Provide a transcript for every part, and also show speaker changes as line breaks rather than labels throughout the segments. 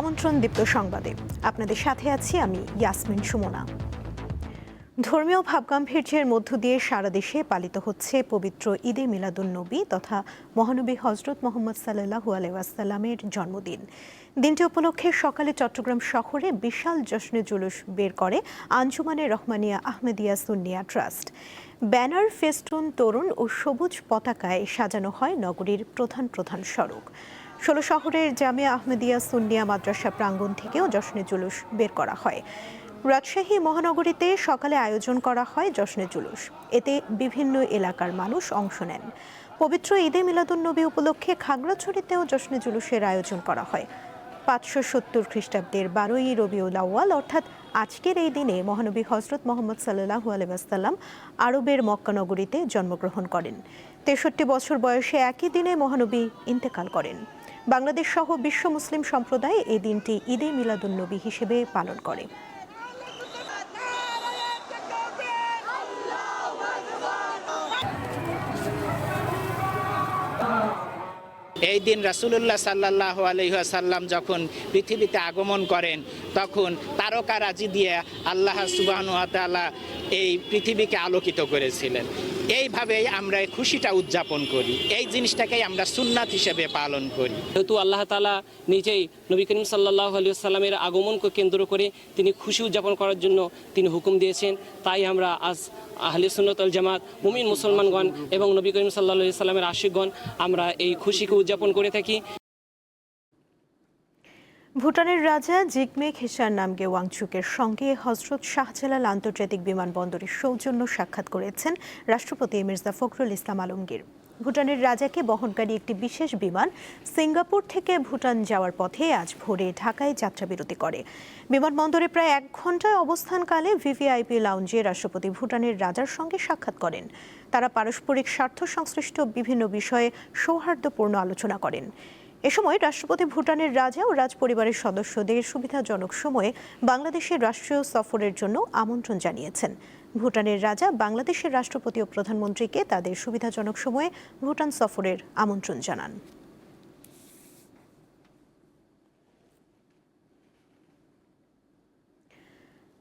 আমন্ত্রণ দীপ্ত সংবাদে আপনাদের সাথে আছি আমি ইয়াসমিন সুমনা। ধর্মীয় ভাবগাম্ভীর্যের মধ্য দিয়ে সারা দেশে পালিত হচ্ছে পবিত্র ঈদে মিলাদুন্নবী তথা মহানবী হজরত মোহাম্মদ সাল্লাল্লাহু আলাইহি ওয়াসাল্লামের জন্মদিন। দিনটি উপলক্ষে সকালে চট্টগ্রাম শহরে বিশাল জশ্নে জুলুস বের করে Anjumane Rahmania Ahmedia Sunnia trust. Banner, festoon, তোরণ ও সবুজ পতাকায় সাজানো হয় নগরীর প্রধান প্রধান সড়ক। ১৬ শহরের জামিয়া আহমেদিয়া সুন্নিয়া মাদ্রাসা প্রাঙ্গণ থেকেও জশ্নে জুলুস বের করা হয়। রাজশাহী মহানগরীতে সকালে আয়োজন করা হয় জশ্নে জুলুস। এতে বিভিন্ন এলাকার মানুষ অংশ নেন। পবিত্র ঈদে মিলাদুন্নবী উপলক্ষে খাগড়াছড়িতেও জশ্নে জুলুসের আয়োজন করা হয়। ৫৭০ খ্রিস্টাব্দের ১২ই রবিউল আউয়াল অর্থাৎ আজকের এই দিনে মহানবী হজরত মোহাম্মদ সাল্লাল্লাহু আলাইহি ওয়াসাল্লাম আরবের মক্কা নগরীতে জন্মগ্রহণ করেন। ৬৩ বছর বয়সে একই দিনে মহানবী ইন্তেকাল করেন। বাংলাদেশ সহ বিশ্ব মুসলিম সম্প্রদায় এই দিনটি ঈদে মিলাদুন্নবী হিসেবে পালন করে।
এই দিন রাসূলুল্লাহ সাল্লাল্লাহু আলাইহি ওয়াসাল্লাম যখন পৃথিবীতে আগমন করেন তখন তারকারাজি দিয়ে আল্লাহ সুবহানাহু ওয়া তাআলা এই পৃথিবীকে আলোকিত করেছিলেন। এইভাবেই আমরা খুশিটা উদযাপন করি, এই জিনিসটাকেই আমরা সুন্নাত হিসেবে পালন করি।
যেহেতু আল্লাহ তাআলা নিজেই নবী করিম সাল্লাল্লাহু আলাইহি ওয়াসাল্লামের আগমনকে কেন্দ্র করে তিনি খুশি উদযাপন করার জন্য তিনি হুকুম দিয়েছেন, তাই আমরা আজ আহলে সুন্নাত ওয়াল জামাত মুমিন মুসলমানগণ এবং নবী করিম সাল্লাল্লাহু আলাইহি ওয়াসাল্লামের আশিকগণ আমরা এই খুশিকে উদযাপন করে থাকি।
ভুটানের রাজা জিগমে খেসার নামগে ওয়াংচুকের সঙ্গে হজরত শাহজালাল আন্তর্জাতিক বিমানবন্দরের সৌজন্য সাক্ষাৎ করেছেন রাষ্ট্রপতি মির্জা ফখরুল ইসলাম আলমগীর। ভুটানের রাজাকে বহনকারী একটি বিশেষ বিমান সিঙ্গাপুর থেকে ভুটান যাওয়ার পথে আজ ভোরে ঢাকায় যাত্রাবিরতি করে। বিমানবন্দরে প্রায় ১ ঘণ্টায় অবস্থানকালে ভিভিআইপি লাউঞ্জে রাষ্ট্রপতি ভুটানের রাজার সঙ্গে সাক্ষাৎ করেন। তারা পারস্পরিক স্বার্থ সংশ্লিষ্ট বিভিন্ন বিষয়ে সৌহার্দ্যপূর্ণ আলোচনা করেন। এ সময় রাষ্ট্রপতি ভুটানের রাজা ও রাজপরিবারের সদস্যদের সুবিধাজনক সময়ে বাংলাদেশের রাষ্ট্রীয় সফরের জন্য আমন্ত্রণ জানিয়েছেন। ভুটানের রাজা বাংলাদেশের রাষ্ট্রপতি ও প্রধানমন্ত্রীকে তাদের সুবিধাজনক সময়ে ভুটান সফরের আমন্ত্রণ জানান।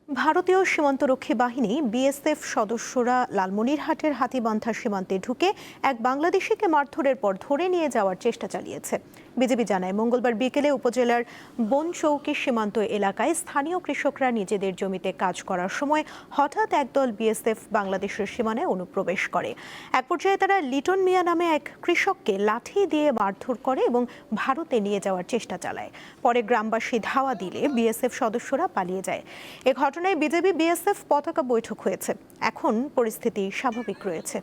ভারতীয় সীমান্তরক্ষী বাহিনী বিএসএফ সদস্যরা লালমনিরহাটের হাতীবান্ধা সীমান্তে ঢুকে এক বাংলাদেশিকে মারধরের পর ধরে নিয়ে যাওয়ার চেষ্টা চালিয়েছে। বিজেপি জানায়, মঙ্গলবার বিকেলে উপজেলার বনচৌকি সীমান্ত এলাকায় স্থানীয় কৃষকরা নিজেদের জমিতে কাজ করার সময় হঠাৎ একদল বিএসএফ বাংলাদেশের সীমানায় অনুপ্রবেশ করে। এক পর্যায়ে তারা লিটন মিয়া নামে এক কৃষককে লাঠি দিয়ে মারধর করে এবং ভারতে নিয়ে যাওয়ার চেষ্টা চালায়। পরে গ্রামবাসী ধাওয়া দিলে বিএসএফ সদস্যরা পালিয়ে যায়। এ ঘটনায় বিজেপি বিএসএফ পতাকা বৈঠক হয়েছে। এখন পরিস্থিতি স্বাভাবিক রয়েছে।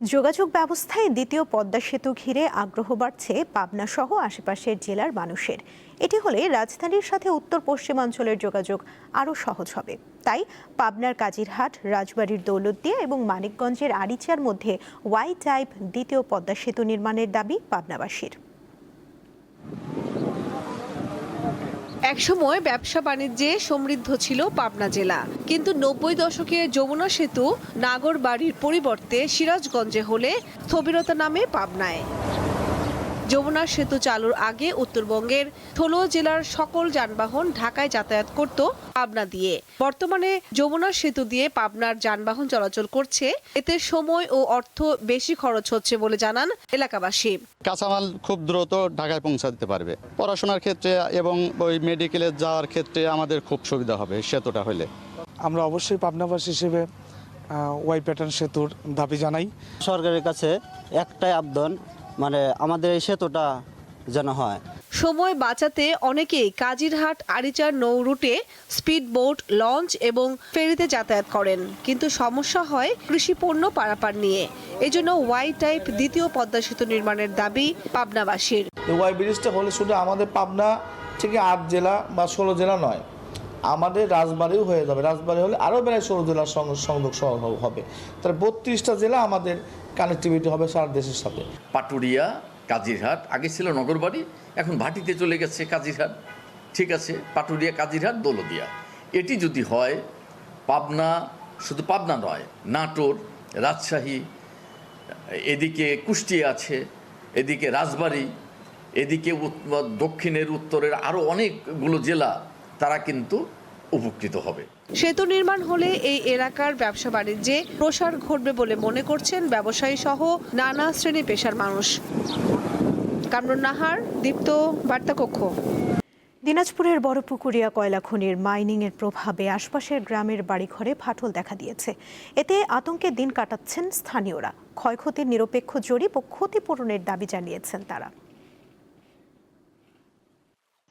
যোগাযোগ ব্যবস্থায় দ্বিতীয় পদ্মা সেতু ঘিরে আগ্রহ বাড়ছে পাবনা সহ আশেপাশের জেলার মানুষের। এটি হলে রাজধানীর সাথে উত্তর পশ্চিমাঞ্চলের যোগাযোগ আরও সহজ হবে। তাই পাবনার কাজিরহাট, রাজবাড়ীর দৌলতদিয়া এবং মানিকগঞ্জের আরিচার মধ্যে ওয়াই টাইপ দ্বিতীয় পদ্মা সেতু নির্মাণের দাবি পাবনাবাসীর।
একসময় ব্যবসা বাণিজ্যে সমৃদ্ধ ছিল পাবনা জেলা, কিন্তু ৯০ দশকে যমুনা সেতু নাগরবাড়ির পরিবর্তে সিরাজগঞ্জে হলে স্থবিরতা নামে পাবনায়। যমুনা সেতু চালুর আগে উত্তরবঙ্গের ১৬ জেলার সকল যানবাহন ঢাকায় যাতায়াত করত পাবনা দিয়ে। বর্তমানে যমুনা সেতু দিয়ে পাবনার যানবাহন চলাচল করছে। এতে সময় ও অর্থ বেশি খরচ হচ্ছে বলে জানান এলাকাবাসী।
কাঁচামাল খুব দ্রুত ঢাকায় পৌঁছে দিতে পারবে। পড়াশোনার ক্ষেত্রে এবং ওই মেডিকেলে যাওয়ার ক্ষেত্রে আমাদের খুব সুবিধা হবে সেতুটা হলে।
আমরা অবশ্যই পাবনাবাসী হিসেবে ওয়াই প্যাটার্ন সেতুর দাবি জানাই।
সরকারের কাছে একটাই আবেদন, আমাদের এই সেতুটা যেন হয়।
সময় বাঁচাতে অনেকেই কাজিরহাট আরিচার নৌ রুটে স্পিড বোট, লঞ্চ এবং ফেরিতে যাতায়াত করেন, কিন্তু সমস্যা হয় কৃষি পণ্য পারাপার নিয়ে। এজন্য ওয়াই টাইপ দ্বিতীয় পদ্মা সেতু নির্মাণের দাবি পাবনাবাসীর।
ওয়াই ব্রিজটা হলে শুধু আমাদের পাবনা থেকে ৮ জেলা বা ১৬ জেলা নয়, আমাদের রাজবাড়িও হয়ে যাবে। রাজবাড়ি হলে আরও প্রায় ১৬ জেলার সংযোগ হবে। তাহলে ৩২টা জেলা আমাদের কানেক্টিভিটি হবে সারা দেশের সাথে।
পাটুরিয়া, কাজিরহাট, আগে ছিল নগরবাড়ি, এখন ভাটিতে চলে গেছে কাজিরহাট। ঠিক আছে, পাটুরিয়া, কাজিরহাট, দৌলতদিয়া, এটি যদি হয় পাবনা, শুধু পাবনা নয়, নাটোর, রাজশাহী, এদিকে কুষ্টিয়া আছে, এদিকে রাজবাড়ী, এদিকে দক্ষিণের উত্তরের আরও অনেকগুলো জেলা তারা কিন্তু উপকৃত হবে।
সেতু নির্মাণ হলে এই এলাকার ব্যবসা বাণিজ্যে প্রসার ঘটবে বলে মনে করছেন ব্যবসায়ী সহ নানা শ্রেণী পেশার মানুষ। কামরুন নাহার, দীপ্ত, বার্তাকক্ষ।
দিনাজপুরের বড়পুকুরিয়া কয়লা খনির মাইনিংয়ের প্রভাবে আশপাশের গ্রামের বাড়িঘরে ফাটল দেখা দিয়েছে। এতে আতঙ্কে দিন কাটাচ্ছেন স্থানীয়রা। ক্ষয়ক্ষতির নিরপেক্ষ জরিপ ও ক্ষতিপূরণের দাবি জানিয়েছেন তারা।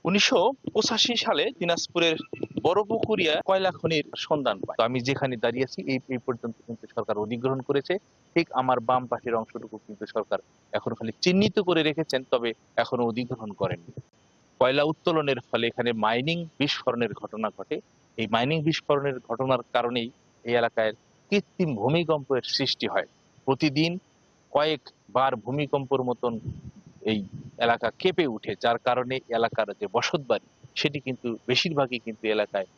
1985 সালে দিনাজপুরের বড়পুকুরিয়া কয়লা খনির সন্ধান পায়। আমি যেখানে দাঁড়িয়েছি এই পর্যন্ত কিন্তু সরকার অধিগ্রহণ করেছে। ঠিক আমার বাম পাশের অংশটুকু কিন্তু সরকার এখন খালি চিহ্নিত করে রেখেছেন, তবে এখনো অধিগ্রহণ করেননি। কয়লা উত্তোলনের ফলে এখানে মাইনিং বিস্ফোরণের ঘটনা ঘটে। এই মাইনিং বিস্ফোরণের ঘটনার কারণেই এই এলাকায় কৃত্রিম ভূমিকম্পের সৃষ্টি হয়। প্রতিদিন কয়েকবার ভূমিকম্পের মতন এই এলাকা কেঁপে উঠে, যার কারণে এলাকার যে বসতবাড়ি সেটি কিন্তু বেশিরভাগই কিন্তু এলাকায়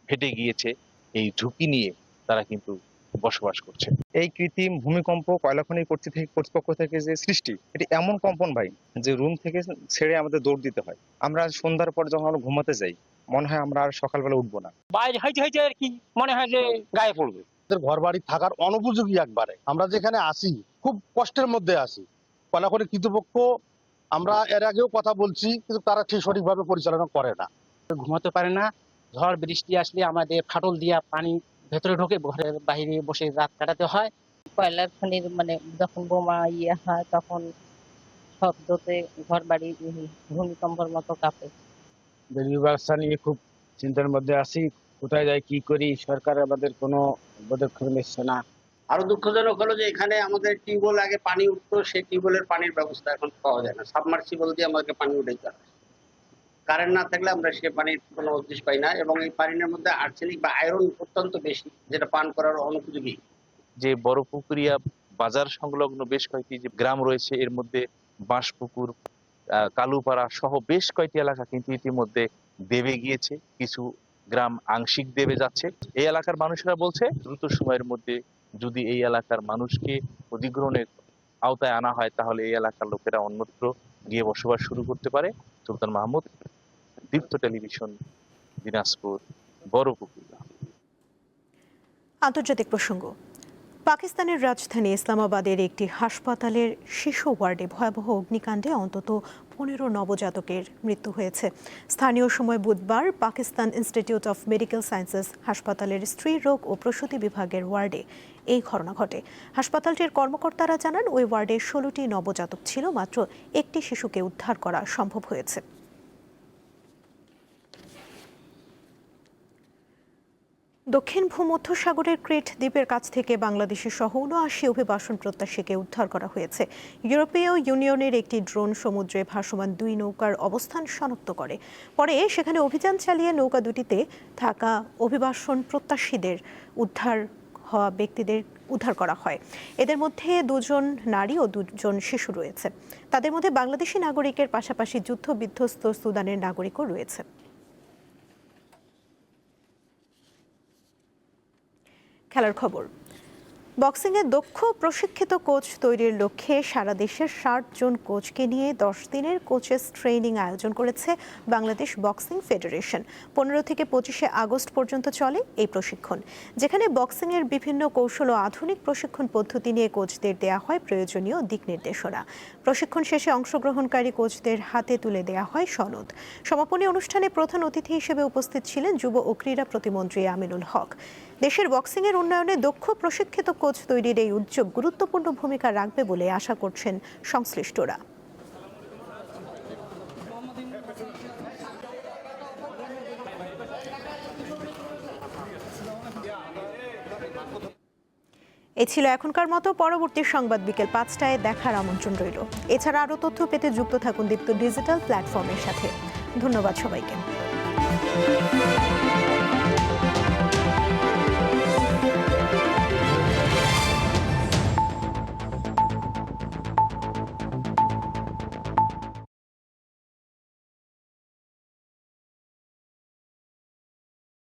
ফেটে গিয়েছে। এই ঝুঁকি নিয়ে তারা কিন্তু বসবাস করছে।
এই কৃত্রিম ভূমিকম্প কয়লা খনি কর্তৃপক্ষ থেকে যে সৃষ্টি, এটি এমন কম্পন ভাই যে রুম থেকে ছেড়ে আমাদের দৌড় দিতে হয়। আমরা সন্ধ্যার পর যখন আমরা ঘুমাতে যাই মনে হয় আমরা আর সকালবেলা উঠবো না।
বাইরে হাইতে হাইতে আর কি মনে হয় যে গায়ে পড়বে।
ঘর বাড়ি থাকার অনুপযোগী একবারে। আমরা যেখানে আসি খুব কষ্টের মধ্যে আসি। কয়লা খনি কর্তৃপক্ষ, আমরা এর আগেও কথা বলছি, কিন্তু তারা ঠিক সঠিকভাবে পরিচালনা করে না।
ঘুমাতে পারে না, ঝড় বৃষ্টি আসলে আমাদের ফাটল দিয়া পানি ভেতরে ঢোকে, ঘরের বাইরে বসে রাত কাটাতে হয়।
কয়লার খনির যখন বোমা হয় তখন শব্দতে ঘর বাড়ি ভূমিকম্পের মতো কাঁপে।
ব্যবস্থা নিয়ে খুব চিন্তার মধ্যে আছি, কোথায় যাই কি করি, সরকার আমাদের কোনো পদক্ষেপ নিচ্ছে না।
আরো দুঃখজনক হলো যে এখানে আমাদের টিউবওয়েল আগে পানি উঠতো, সেই টিউবওয়েলের পানির ব্যবস্থা এখন পাওয়া যায় না। সাবমার্সিবল দিয়ে আমাদেরকে পানি উঠাইতে হয়। কারেন্ট না থাকলে আমরা সে পানির কোনো উদ্দেশ্য পাই না, এবং এই পানির মধ্যে আর্সেনিক বা আয়রন অত্যন্ত বেশি, যেটা পান করার অনুপযোগী।
যে বড়পুকুরিয়া বাজার সংলগ্ন বেশ কয়েকটি যে গ্রাম রয়েছে, এর মধ্যে বাঁশপুকুর, কালুপাড়া সহ বেশ কয়েকটি এলাকা কিন্তু ইতিমধ্যে দেবে গিয়েছে। কিছু গ্রাম আংশিক দেবে যাচ্ছে। এই এলাকার মানুষেরা বলছে দ্রুত সময়ের মধ্যে যদি এই এলাকার মানুষকে অধিগ্রহণের আওতায় আনা হয়, তাহলে এই এলাকার লোকেরা অন্যত্র গিয়ে বসবাস শুরু করতে পারে। সুলতান মাহমুদ, দীপ্ত টেলিভিশন, দিনাজপুর, বড়পুকুরিয়া।
আন্তর্জাতিক প্রসঙ্গ। পাকিস্তানের রাজধানী ইসলামাবাদের একটি হাসপাতালের শিশু ওয়ার্ডে ভয়াবহ অগ্নিকাণ্ডে অন্তত 15 নবজাতকের মৃত্যু হয়েছে। স্থানীয় সময় বুধবার Pakistan institute of medical sciences হাসপাতালের স্ত্রী রোগ ও প্রসূতি বিভাগের ওয়ার্ডে এই ঘটনা ঘটে। হাসপাতালটির কর্মকর্তারা জানান, ওই ওয়ার্ডে 16টি নবজাতক ছিল। মাত্র একটি শিশুকে উদ্ধার করা সম্ভব হয়েছে। দক্ষিণ ভূমধ্যসাগরের ক্রিট দ্বীপের কাছ থেকে বাংলাদেশের সহ 79 অভিবাসন প্রত্যাশীকে উদ্ধার করা হয়েছে। ইউরোপীয় ইউনিয়নের একটি ড্রোন সমুদ্রে ভাসমান 2 নৌকার অবস্থান শনাক্ত করে। পরে সেখানে অভিযান চালিয়ে নৌকা দুটিতে থাকা অভিবাসন প্রত্যাশীদের উদ্ধার হওয়া ব্যক্তিদের উদ্ধার করা হয়। এদের মধ্যে 2 জন নারী ও 2 জন শিশু রয়েছে। তাদের মধ্যে বাংলাদেশি নাগরিকের পাশাপাশি যুদ্ধবিধ্বস্ত সুদানের নাগরিকও রয়েছে। খেলার খবর। বক্সিংয়ে দক্ষ প্রশিক্ষিত কোচ তৈরির লক্ষ্যে সারা দেশের 60 জন কোচকে নিয়ে 10 দিনের কোচেস ট্রেনিং আয়োজন করেছে বাংলাদেশ বক্সিং ফেডারেশন। 15 থেকে 25 আগস্ট পর্যন্ত চলে এই প্রশিক্ষণ, যেখানে বক্সিংয়ের বিভিন্ন কৌশল ও আধুনিক প্রশিক্ষণ পদ্ধতি নিয়ে কোচদের দেয়া হয় প্রয়োজনীয় দিক নির্দেশনা। প্রশিক্ষণ শেষে অংশগ্রহণকারী কোচদের হাতে তুলে দেয়া হয় সনদ। সমাপনী অনুষ্ঠানে প্রধান অতিথি হিসেবে উপস্থিত ছিলেন যুব ও ক্রীড়া প্রতিমন্ত্রী আমিনুল হক। দেশের বক্সিংয়ের উন্নয়নে দক্ষ প্রশিক্ষিত কোচ তৈরির এই উদ্যোগ গুরুত্বপূর্ণ ভূমিকা রাখবে বলে আশা করছেন সংশ্লিষ্টরা। এ ছিল এখনকার মতো। পরবর্তী সংবাদ বিকেল 5টায় দেখার আমন্ত্রণ রইল। এছাড়া আরও তথ্য পেতে যুক্ত থাকুন দীপ্ত ডিজিটাল প্ল্যাটফর্মের সাথে। ধন্যবাদ সবাইকে।